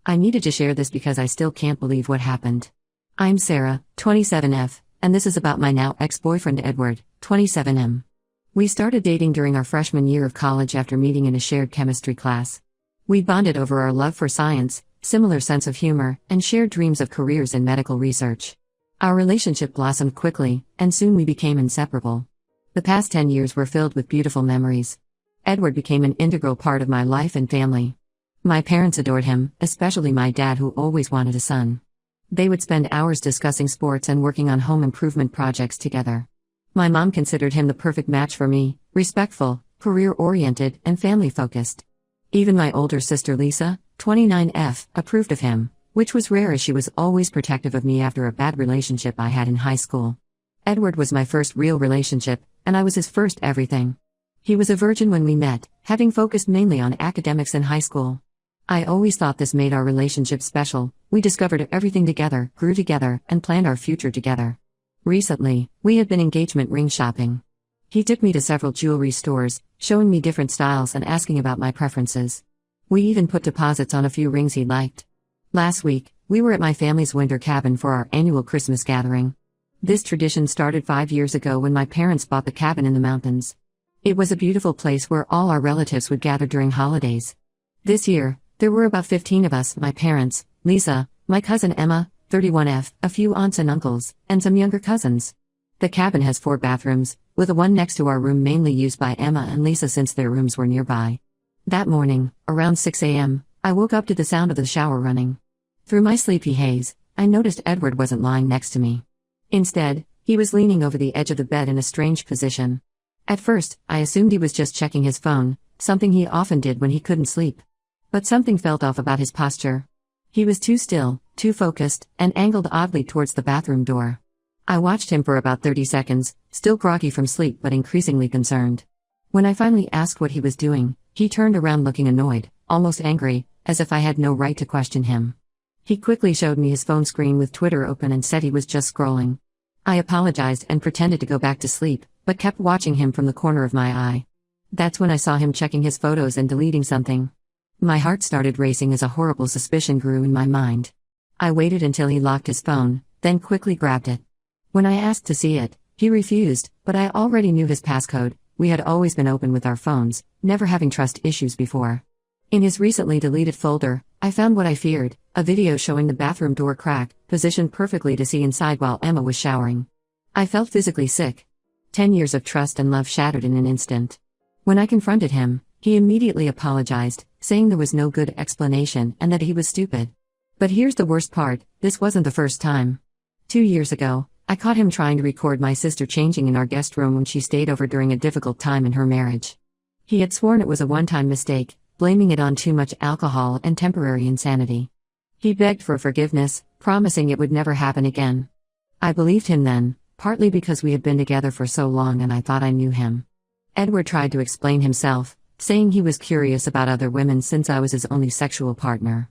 I needed to share this because I still can't believe what happened. I'm Sarah, 27F, and this is about my now ex-boyfriend Edward, 27M. We started dating during our freshman year of college after meeting in a shared chemistry class. We bonded over our love for science, similar sense of humor, and shared dreams of careers in medical research. Our relationship blossomed quickly, and soon we became inseparable. The past 10 years were filled with beautiful memories. Edward became an integral part of my life and family. My parents adored him, especially my dad, who always wanted a son. They would spend hours discussing sports and working on home improvement projects together. My mom considered him the perfect match for me, respectful, career-oriented, and family-focused. Even my older sister Lisa, 29F, approved of him, which was rare as she was always protective of me after a bad relationship I had in high school. Edward was my first real relationship, and I was his first everything. He was a virgin when we met, having focused mainly on academics in high school. I always thought this made our relationship special. We discovered everything together, grew together, and planned our future together. Recently, we had been engagement ring shopping. He took me to several jewelry stores, showing me different styles and asking about my preferences. We even put deposits on a few rings he liked. Last week, we were at my family's winter cabin for our annual Christmas gathering. This tradition started 5 years ago when my parents bought the cabin in the mountains. It was a beautiful place where all our relatives would gather during holidays. This year, there were about 15 of us: my parents, Lisa, my cousin Emma, 31F, a few aunts and uncles, and some younger cousins. The cabin has 4 bathrooms, with the one next to our room mainly used by Emma and Lisa since their rooms were nearby. That morning, around 6 a.m., I woke up to the sound of the shower running. Through my sleepy haze, I noticed Edward wasn't lying next to me. Instead, he was leaning over the edge of the bed in a strange position. At first, I assumed he was just checking his phone, something he often did when he couldn't sleep. But something felt off about his posture. He was too still, too focused, and angled oddly towards the bathroom door. I watched him for about 30 seconds, still groggy from sleep but increasingly concerned. When I finally asked what he was doing, he turned around looking annoyed, almost angry, as if I had no right to question him. He quickly showed me his phone screen with Twitter open and said he was just scrolling. I apologized and pretended to go back to sleep, but kept watching him from the corner of my eye. That's when I saw him checking his photos and deleting something. My heart started racing as a horrible suspicion grew in my mind. I waited until he locked his phone, then quickly grabbed it. When I asked to see it, he refused, but I already knew his passcode. We had always been open with our phones, never having trust issues before. In his recently deleted folder, I found what I feared: a video showing the bathroom door crack, positioned perfectly to see inside while Emma was showering. I felt physically sick. 10 years of trust and love shattered in an instant. When I confronted him, he immediately apologized, saying there was no good explanation and that he was stupid. But here's the worst part: this wasn't the first time. 2 years ago, I caught him trying to record my sister changing in our guest room when she stayed over during a difficult time in her marriage. He had sworn it was a one-time mistake, blaming it on too much alcohol and temporary insanity. He begged for forgiveness, promising it would never happen again. I believed him then, partly because we had been together for so long and I thought I knew him. Edward tried to explain himself, saying he was curious about other women since I was his only sexual partner.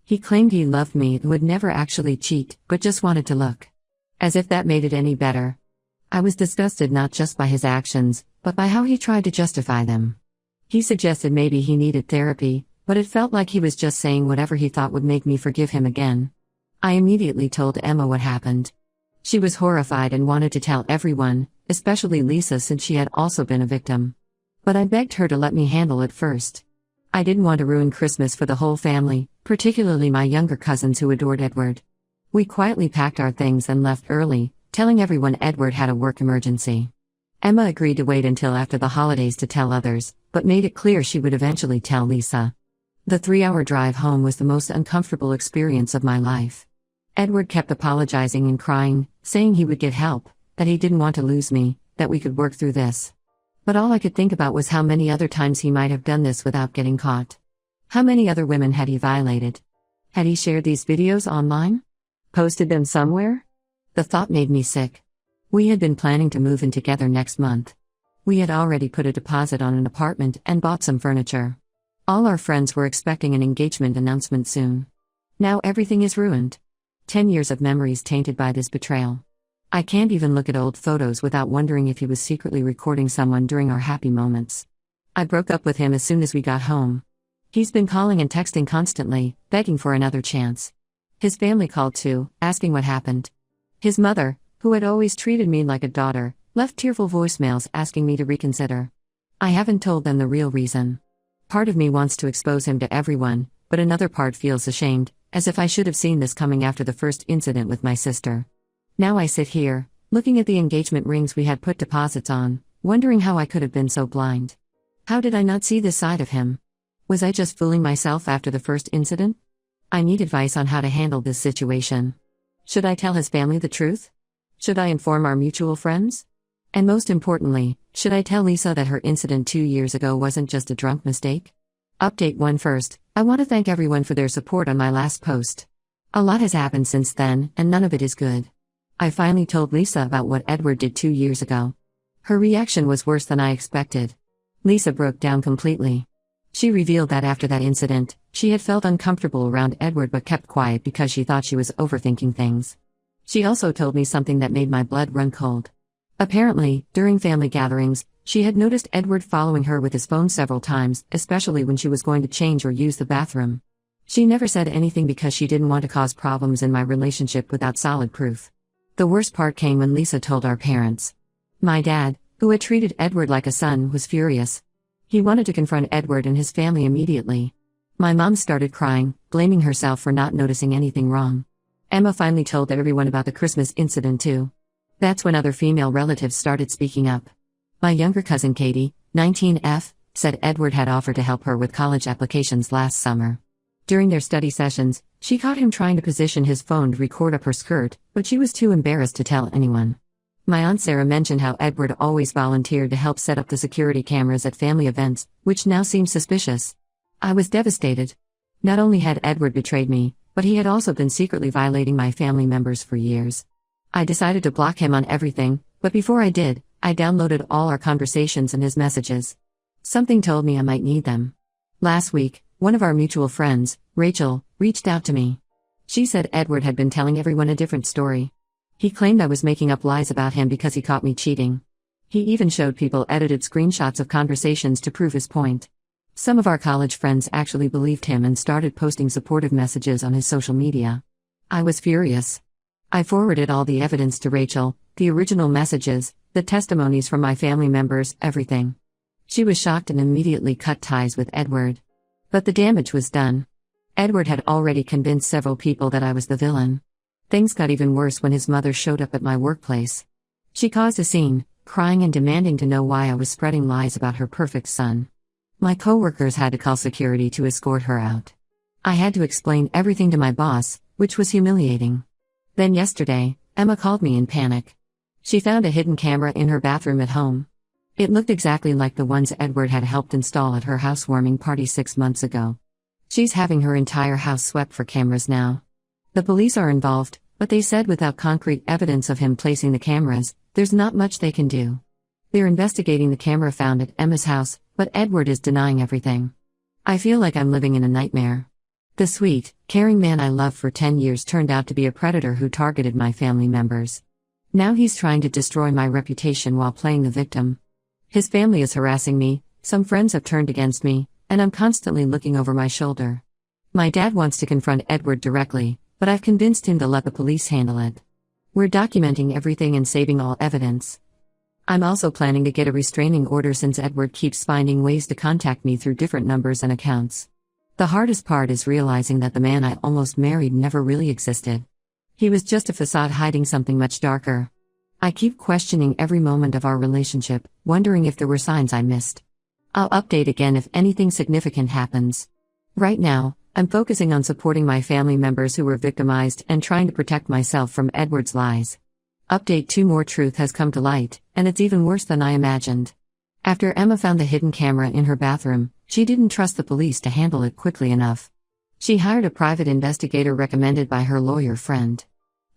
He claimed he loved me and would never actually cheat, but just wanted to look. As if that made it any better. I was disgusted not just by his actions, but by how he tried to justify them. He suggested maybe he needed therapy, but it felt like he was just saying whatever he thought would make me forgive him again. I immediately told Emma what happened. She was horrified and wanted to tell everyone, especially Lisa since she had also been a victim. But I begged her to let me handle it first. I didn't want to ruin Christmas for the whole family, particularly my younger cousins who adored Edward. We quietly packed our things and left early, telling everyone Edward had a work emergency. Emma agreed to wait until after the holidays to tell others, but made it clear she would eventually tell Lisa. The 3-hour drive home was the most uncomfortable experience of my life. Edward kept apologizing and crying, saying he would get help, that he didn't want to lose me, that we could work through this. But all I could think about was how many other times he might have done this without getting caught. How many other women had he violated? Had he shared these videos online? Posted them somewhere? The thought made me sick. We had been planning to move in together next month. We had already put a deposit on an apartment and bought some furniture. All our friends were expecting an engagement announcement soon. Now everything is ruined. 10 years of memories tainted by this betrayal. I can't even look at old photos without wondering if he was secretly recording someone during our happy moments. I broke up with him as soon as we got home. He's been calling and texting constantly, begging for another chance. His family called too, asking what happened. His mother, who had always treated me like a daughter, left tearful voicemails asking me to reconsider. I haven't told them the real reason. Part of me wants to expose him to everyone, but another part feels ashamed, as if I should have seen this coming after the first incident with my sister. Now I sit here, looking at the engagement rings we had put deposits on, wondering how I could have been so blind. How did I not see this side of him? Was I just fooling myself after the first incident? I need advice on how to handle this situation. Should I tell his family the truth? Should I inform our mutual friends? And most importantly, should I tell Lisa that her incident 2 years ago wasn't just a drunk mistake? Update 1 first, I want to thank everyone for their support on my last post. A lot has happened since then, and none of it is good. I finally told Lisa about what Edward did 2 years ago. Her reaction was worse than I expected. Lisa broke down completely. She revealed that after that incident, she had felt uncomfortable around Edward but kept quiet because she thought she was overthinking things. She also told me something that made my blood run cold. Apparently, during family gatherings, she had noticed Edward following her with his phone several times, especially when she was going to change or use the bathroom. She never said anything because she didn't want to cause problems in my relationship without solid proof. The worst part came when Lisa told our parents. My dad, who had treated Edward like a son, was furious. He wanted to confront Edward and his family immediately. My mom started crying, blaming herself for not noticing anything wrong. Emma finally told everyone about the Christmas incident too. That's when other female relatives started speaking up. My younger cousin Katie, 19F, said Edward had offered to help her with college applications last summer. During their study sessions, she caught him trying to position his phone to record up her skirt, but she was too embarrassed to tell anyone. My aunt Sarah mentioned how Edward always volunteered to help set up the security cameras at family events, which now seems suspicious. I was devastated. Not only had Edward betrayed me, but he had also been secretly violating my family members for years. I decided to block him on everything, but before I did, I downloaded all our conversations and his messages. Something told me I might need them. Last week, one of our mutual friends, Rachel, reached out to me. She said Edward had been telling everyone a different story. He claimed I was making up lies about him because he caught me cheating. He even showed people edited screenshots of conversations to prove his point. Some of our college friends actually believed him and started posting supportive messages on his social media. I was furious. I forwarded all the evidence to Rachel, the original messages, the testimonies from my family members, everything. She was shocked and immediately cut ties with Edward. But the damage was done. Edward had already convinced several people that I was the villain. Things got even worse when his mother showed up at my workplace. She caused a scene, crying and demanding to know why I was spreading lies about her perfect son. My coworkers had to call security to escort her out. I had to explain everything to my boss, which was humiliating. Then yesterday, Emma called me in panic. She found a hidden camera in her bathroom at home. It looked exactly like the ones Edward had helped install at her housewarming party 6 months ago. She's having her entire house swept for cameras now. The police are involved, but they said without concrete evidence of him placing the cameras, there's not much they can do. They're investigating the camera found at Emma's house, but Edward is denying everything. I feel like I'm living in a nightmare. The sweet, caring man I loved for 10 years turned out to be a predator who targeted my family members. Now he's trying to destroy my reputation while playing the victim. His family is harassing me, some friends have turned against me, and I'm constantly looking over my shoulder. My dad wants to confront Edward directly, but I've convinced him to let the police handle it. We're documenting everything and saving all evidence. I'm also planning to get a restraining order since Edward keeps finding ways to contact me through different numbers and accounts. The hardest part is realizing that the man I almost married never really existed. He was just a facade hiding something much darker. I keep questioning every moment of our relationship, wondering if there were signs I missed. I'll update again if anything significant happens. Right now, I'm focusing on supporting my family members who were victimized and trying to protect myself from Edward's lies. Update 2 more truth has come to light, and it's even worse than I imagined. After Emma found the hidden camera in her bathroom, she didn't trust the police to handle it quickly enough. She hired a private investigator recommended by her lawyer friend.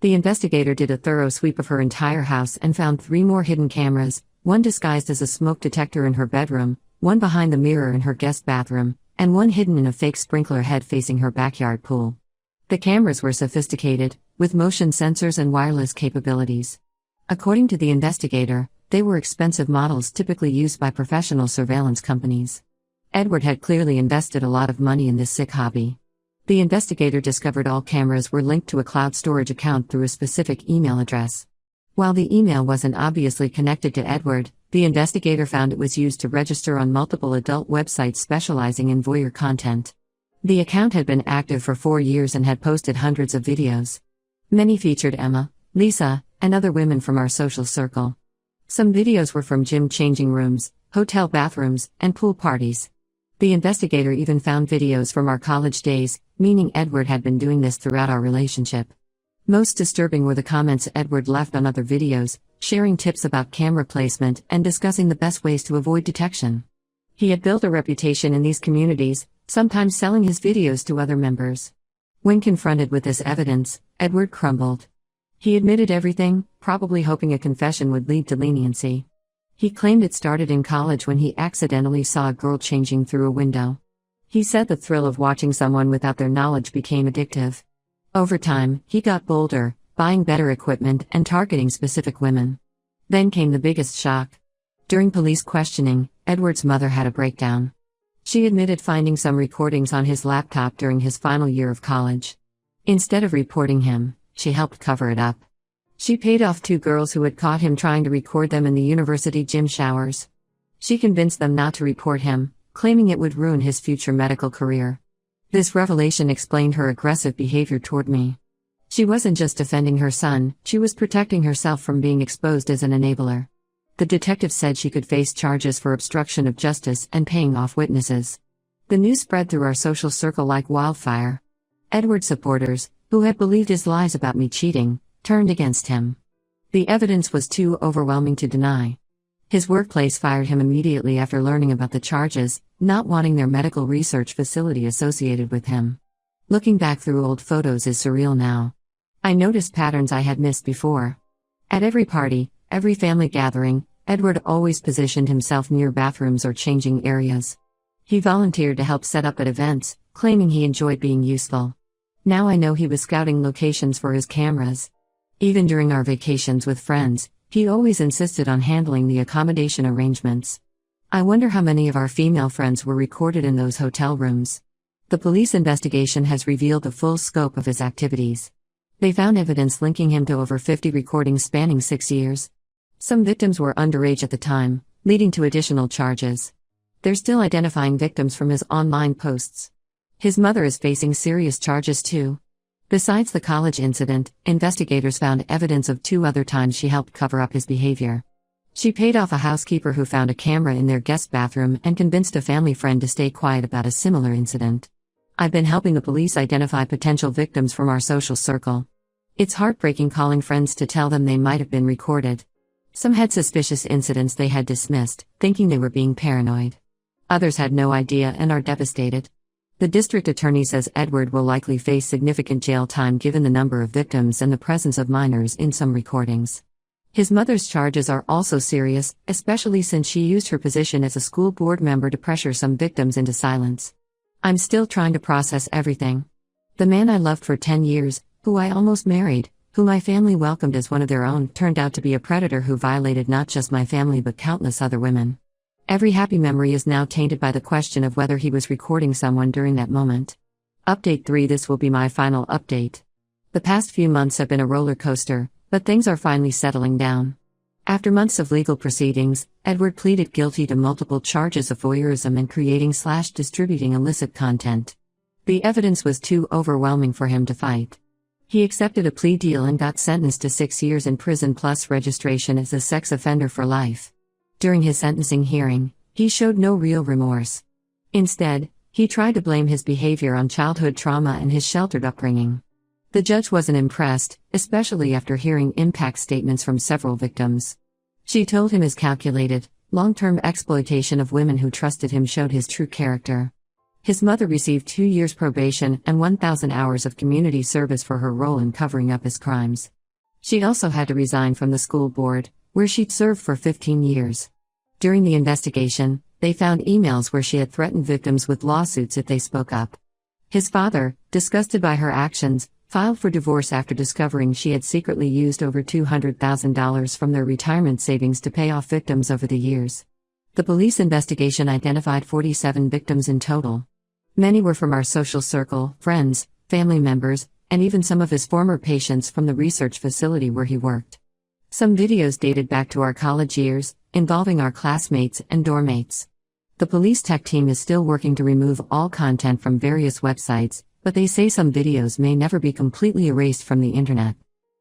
The investigator did a thorough sweep of her entire house and found 3 more hidden cameras, one disguised as a smoke detector in her bedroom, one behind the mirror in her guest bathroom, and one hidden in a fake sprinkler head facing her backyard pool. The cameras were sophisticated, with motion sensors and wireless capabilities. According to the investigator, they were expensive models typically used by professional surveillance companies. Edward had clearly invested a lot of money in this sick hobby. The investigator discovered all cameras were linked to a cloud storage account through a specific email address. While the email wasn't obviously connected to Edward, the investigator found it was used to register on multiple adult websites specializing in voyeur content. The account had been active for 4 years and had posted hundreds of videos. Many featured Emma, Lisa, and other women from our social circle. Some videos were from gym changing rooms, hotel bathrooms, and pool parties. The investigator even found videos from our college days, meaning Edward had been doing this throughout our relationship. Most disturbing were the comments Edward left on other videos, sharing tips about camera placement and discussing the best ways to avoid detection. He had built a reputation in these communities, sometimes selling his videos to other members. When confronted with this evidence, Edward crumbled. He admitted everything, probably hoping a confession would lead to leniency. He claimed it started in college when he accidentally saw a girl changing through a window. He said the thrill of watching someone without their knowledge became addictive. Over time, he got bolder, buying better equipment and targeting specific women. Then came the biggest shock. During police questioning, Edward's mother had a breakdown. She admitted finding some recordings on his laptop during his final year of college. Instead of reporting him, she helped cover it up. She paid off 2 girls who had caught him trying to record them in the university gym showers. She convinced them not to report him, claiming it would ruin his future medical career. This revelation explained her aggressive behavior toward me. She wasn't just defending her son, she was protecting herself from being exposed as an enabler. The detective said she could face charges for obstruction of justice and paying off witnesses. The news spread through our social circle like wildfire. Edward's supporters, who had believed his lies about me cheating, turned against him. The evidence was too overwhelming to deny. His workplace fired him immediately after learning about the charges, not wanting their medical research facility associated with him. Looking back through old photos is surreal now. I noticed patterns I had missed before. At every party, every family gathering, Edward always positioned himself near bathrooms or changing areas. He volunteered to help set up at events, claiming he enjoyed being useful. Now I know he was scouting locations for his cameras. Even during our vacations with friends, he always insisted on handling the accommodation arrangements. I wonder how many of our female friends were recorded in those hotel rooms. The police investigation has revealed the full scope of his activities. They found evidence linking him to over 50 recordings spanning 6 years. Some victims were underage at the time, leading to additional charges. They're still identifying victims from his online posts. His mother is facing serious charges too. Besides the college incident, investigators found evidence of 2 other times she helped cover up his behavior. She paid off a housekeeper who found a camera in their guest bathroom and convinced a family friend to stay quiet about a similar incident. I've been helping the police identify potential victims from our social circle. It's heartbreaking calling friends to tell them they might have been recorded. Some had suspicious incidents they had dismissed, thinking they were being paranoid. Others had no idea and are devastated. The district attorney says Edward will likely face significant jail time given the number of victims and the presence of minors in some recordings. His mother's charges are also serious, especially since she used her position as a school board member to pressure some victims into silence. I'm still trying to process everything. The man I loved for 10 years, who I almost married, who my family welcomed as one of their own, turned out to be a predator who violated not just my family but countless other women. Every happy memory is now tainted by the question of whether he was recording someone during that moment. Update 3. This will be my final update. The past few months have been a roller coaster, but things are finally settling down. After months of legal proceedings, Edward pleaded guilty to multiple charges of voyeurism and creating/distributing illicit content. The evidence was too overwhelming for him to fight. He accepted a plea deal and got sentenced to 6 years in prison plus registration as a sex offender for life. During his sentencing hearing, he showed no real remorse. Instead, he tried to blame his behavior on childhood trauma and his sheltered upbringing. The judge wasn't impressed, especially after hearing impact statements from several victims. She told him his calculated, long-term exploitation of women who trusted him showed his true character. His mother received 2 years probation and 1,000 hours of community service for her role in covering up his crimes. She also had to resign from the school board, where she'd served for 15 years. During the investigation, they found emails where she had threatened victims with lawsuits if they spoke up. His father, disgusted by her actions, filed for divorce after discovering she had secretly used over $200,000 from their retirement savings to pay off victims over the years. The police investigation identified 47 victims in total. Many were from our social circle, friends, family members, and even some of his former patients from the research facility where he worked. Some videos dated back to our college years, involving our classmates and dormmates. The police tech team is still working to remove all content from various websites, but they say some videos may never be completely erased from the internet.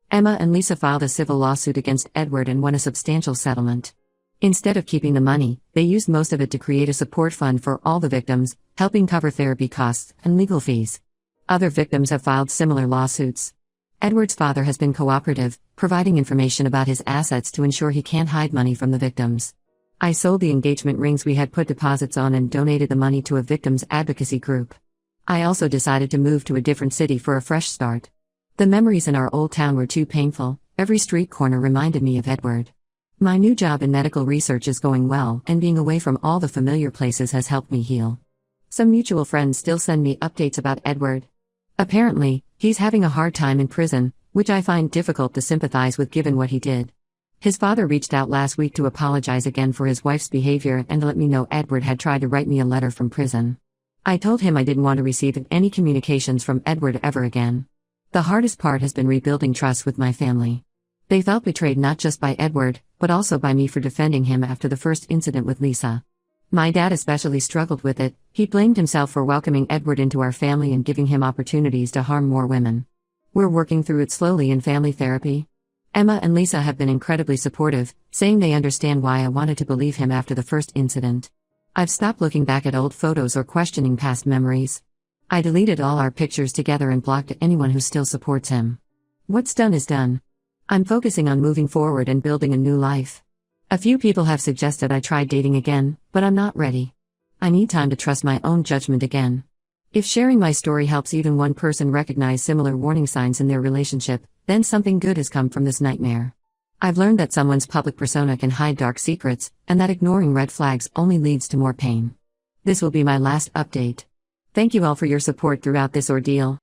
Emma and Lisa filed a civil lawsuit against Edward and won a substantial settlement. Instead of keeping the money, they used most of it to create a support fund for all the victims, helping cover therapy costs and legal fees. Other victims have filed similar lawsuits. Edward's father has been cooperative, providing information about his assets to ensure he can't hide money from the victims. I sold the engagement rings we had put deposits on and donated the money to a victims advocacy group. I also decided to move to a different city for a fresh start. The memories in our old town were too painful. Every street corner reminded me of Edward. My new job in medical research is going well, and being away from all the familiar places has helped me heal. Some mutual friends still send me updates about Edward. Apparently, he's having a hard time in prison, which I find difficult to sympathize with given what he did. His father reached out last week to apologize again for his wife's behavior and let me know Edward had tried to write me a letter from prison. I told him I didn't want to receive any communications from Edward ever again. The hardest part has been rebuilding trust with my family. They felt betrayed not just by Edward, but also by me for defending him after the first incident with Lisa. My dad especially struggled with it. He blamed himself for welcoming Edward into our family and giving him opportunities to harm more women. We're working through it slowly in family therapy. Emma and Lisa have been incredibly supportive, saying they understand why I wanted to believe him after the first incident. I've stopped looking back at old photos or questioning past memories. I deleted all our pictures together and blocked anyone who still supports him. What's done is done. I'm focusing on moving forward and building a new life. A few people have suggested I try dating again, but I'm not ready. I need time to trust my own judgment again. If sharing my story helps even one person recognize similar warning signs in their relationship, then something good has come from this nightmare. I've learned that someone's public persona can hide dark secrets, and that ignoring red flags only leads to more pain. This will be my last update. Thank you all for your support throughout this ordeal.